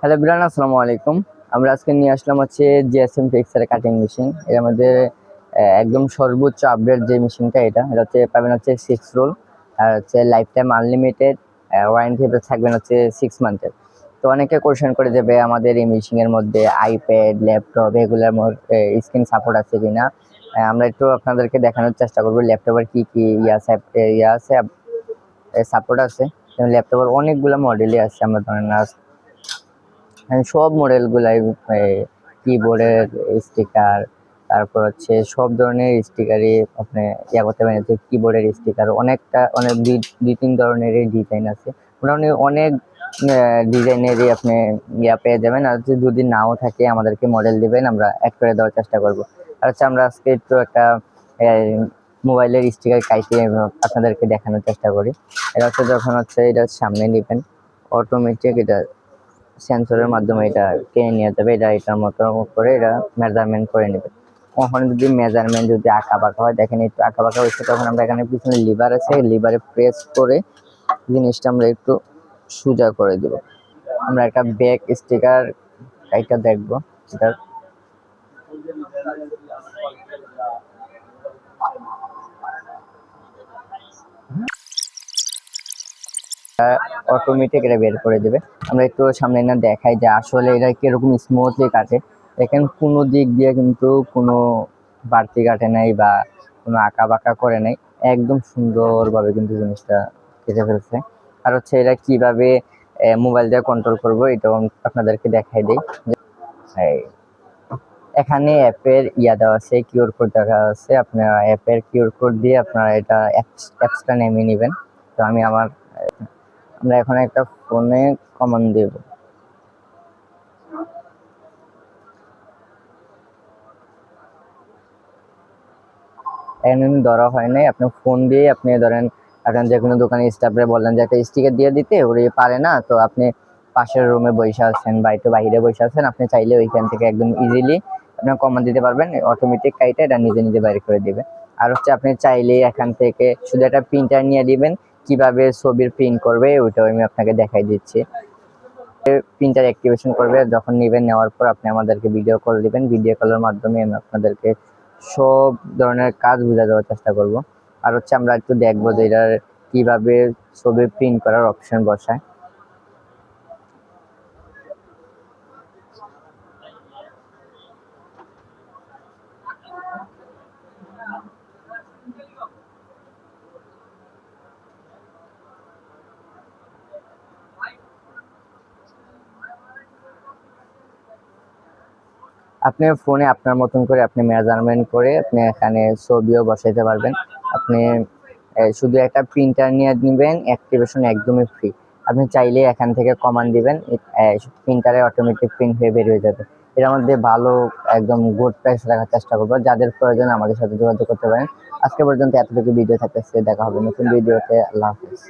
Hello বিরান, আসসালামু আলাইকুম। আমরা আজকে নিয়ে আসলাম হচ্ছে জিএসএম পিক্সেল কাটিং মেশিন। এর মধ্যে একদম সর্বোচ্চ আপডেট যে মেশিনটা, এটা হচ্ছে পাবেন হচ্ছে 6 রোল, আর হচ্ছে লাইফ টাইম আনলিমিটেড ওয়ারেন্টি থাকবেন হচ্ছে 6 মান্থের। তো অনেকে কোশ্চেন করে দেবে আমাদের এই মেশিনের মধ্যে আইপ্যাড, ল্যাপটপ এগুলোর স্ক্রিন সাপোর্ট আছে কিনা। আমরা একটু আপনাদেরকে দেখানোর চেষ্টা করবো ল্যাপটপের কি কি ইয়া আছে সাপোর্ট আছে। ল্যাপটপের অনেকগুলো মডেলই আছে, আমরা ধরেন সব মডেলগুলাই কিবোর্ডের স্টিকার, তারপর হচ্ছে সব ধরনের স্টিকারই আপনি করতে পারেন। কিবোর্ডের স্টিকার অনেক দুই তিন ধরনেরই ডিজাইন আছে, মোটামুটি অনেক ডিজাইনেরই আপনি পেয়ে যাবেন। আর যদি নাও থাকে আমাদেরকে মডেল দিবেন, আমরা অ্যাড করে দেওয়ার চেষ্টা করব। আর হচ্ছে আমরা আজকে একটু একটা মোবাইলের স্টিকার কাইটে আপনাদেরকে দেখানোর চেষ্টা করি। এটা হচ্ছে যখন এটা সামনে নেবেন, অটোমেটিক এটা সেন্সরের মাধ্যমে এটা টেনে নিয়ে যাবে। এটার মতো করে এটা মেজারমেন্ট করে নেবে। কখন যদি আঁকা বাঁকা হয়, দেখেন একটু আঁকা বাঁকা হয়েছে, তখন আমরা এখানে পিছনে লিভার আছে, লিভারে প্রেস করে জিনিসটা আমরা একটু সোজা করে দেব। আমরা একটা ব্যাক স্টিকার এটা দেখবো। এটার অটোমেটিক এটা বের করে দেবে। আমরা একটু সামনে না দেখাই যে আসলে এটা কিরকম স্মুথলি কাটে। দেখেন কোনো দিক দিয়ে কিন্তু কোনো বাড়তি কাটে নাই বা কোনো আঁকা বাঁকা করে নাই, একদম সুন্দরভাবে কিন্তু জিনিসটা কেটে ফেলছে। আর হচ্ছে এটা কিভাবে মোবাইল দিয়ে কন্ট্রোল করবো এটাও আপনাদেরকে দেখাই দিই। এখানে অ্যাপের দেওয়া আছে, কিউআর কোড দেওয়া আছে। আপনার অ্যাপের কিউআর কোড দিয়ে আপনারা এটা অ্যাপসটা নেমে নেবেন। তো আমরা এখন একটা ফোনে কমান্ড দেব। এখানে ধরা হয় নাই, আপনার ফোন দিয়ে আপনি ধরেন এখন যে কোনো দোকানে স্টাফে বললেন যে একটা স্টিকার দিয়ে দিতে, ওরা পারে না, তো আপনি পাশের রুমে বসে আছেন বা একটু বাইরে বসে আছেন, আপনি চাইলে ওইখান থেকে একদম ইজিলি আপনার কমান্ড দিতে পারবেন। অটোমেটিক কাইটা এটা নিজে নিজে বাইরে করে দিবে। আর হচ্ছে আপনি চাইলে এখান থেকে শুধু একটা প্রিন্টার নিয়ে দিবেন, কিভাবে ছবির প্রিন্ট করবে ওইটাও আমি আপনাকে দেখাই দিচ্ছি। প্রিন্টার অ্যাক্টিভেশন করবে, যখন নেবেন নেওয়ার পর আপনি আমাদেরকে ভিডিও কল দিবেন। ভিডিও কলের মাধ্যমে আমি আপনাদেরকে সব ধরনের কাজ বুঝা দেওয়ার চেষ্টা করব। আর হচ্ছে আমরা একটু দেখবো যে এটার কিভাবে ছবি প্রিন্ট করার অপশন বসায়। আপনি ফোনে আপনার মতন করে আপনি মেজারমেন্ট করে আপনি এখানে ছবিও বসাইতে পারবেন। আপনি শুধু একটা প্রিন্টার নিয়ে নেবেন, অ্যাক্টিভেশন একদমই ফ্রি। আপনি চাইলে এখান থেকে কমান্ড দিবেন, প্রিন্টারে অটোমেটিক প্রিন্ট হয়ে বের হয়ে যাবে। এর মধ্যে ভালো একদম গুড প্রাইস রাখার চেষ্টা করবো। যাদের প্রয়োজন আমাদের সাথে যোগাযোগ করতে পারেন। আজকে পর্যন্ত এতটুকু ভিডিও থাকতেছে, দেখা হবে নতুন ভিডিওতে। আল্লাহ হাফেজ।